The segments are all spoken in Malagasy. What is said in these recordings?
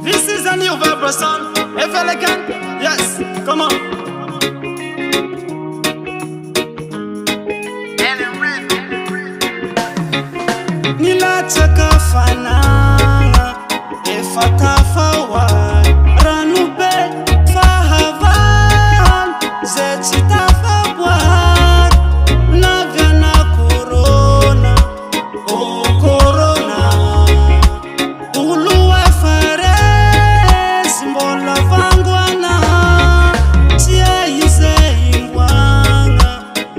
This is a new vibration. If elegant, yes, come on. Nila chakafana, efatafawa, ranube, fahavan, zechitafabwat, navyana corona, oh corona, uluwe fares, mbola vangwana, chieize ingwanga,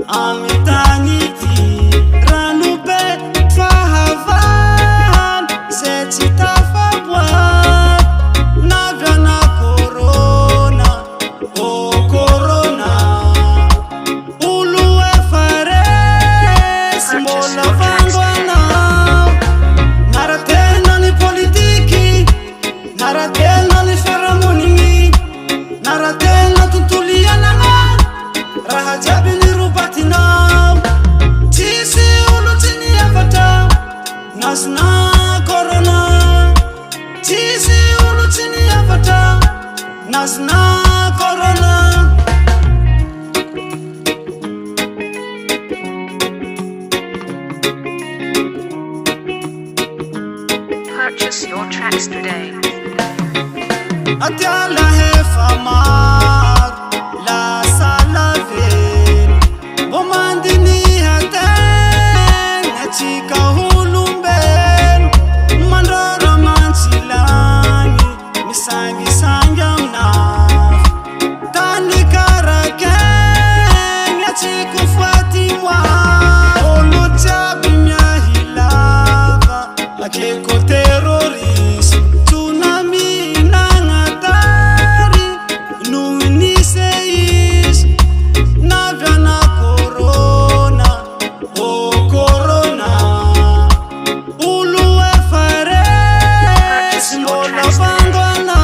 amitaniti, ranube, fahavan, zechitafabwat, navyana corona, oh corona, uluwe fares, mbola vangwana. Naratena ni politiki, naratena ni faramonini, naratena tutuliana na raha jabi ni rubatina. Tisi ulu tini yafata, nasna corona. Tisi ulu tini yafata, nasna corona. Purchase your tracks today. Atiala hefamar, la salaven, bomandini haten, achika hulumben, mandora manchilani, misangi sangamna, tani karaken, achiku fatimwa, oluchabi myahilava, akeko terrorist, tsunami nangatari, nuiniseis, navyana corona, oh corona, uluwe fares, mbola vangwana.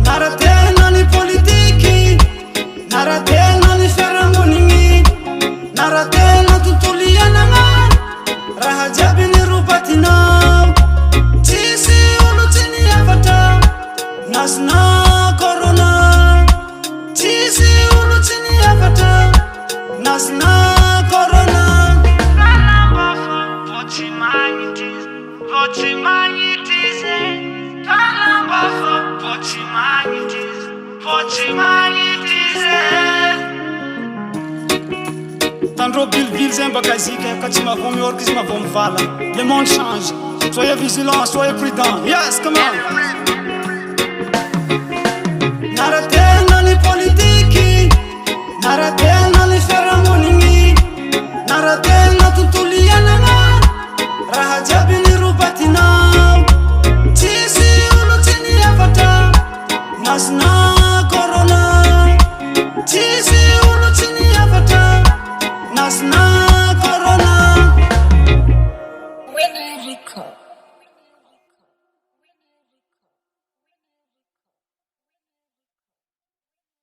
Naratena ni politiki, naratena ni faramonini, naratena tutuliana na raha jabi ni rubatina. Tisi ulu tini yafata, nasna corona. Tisi ulu tini yafata, nasna corona. Talambafa, vochimanitis, vochimanitis, talambafa, vochimanitis, vochimanitis. Tandro bilbil zemba kazika, katima vomi orkizma vomvala. Le monde change. Soyez vigilants, soyez prudents. Yes, come on. Naratena ni politiki, naratena ni faramonini, naratena tutuliana na raha jabi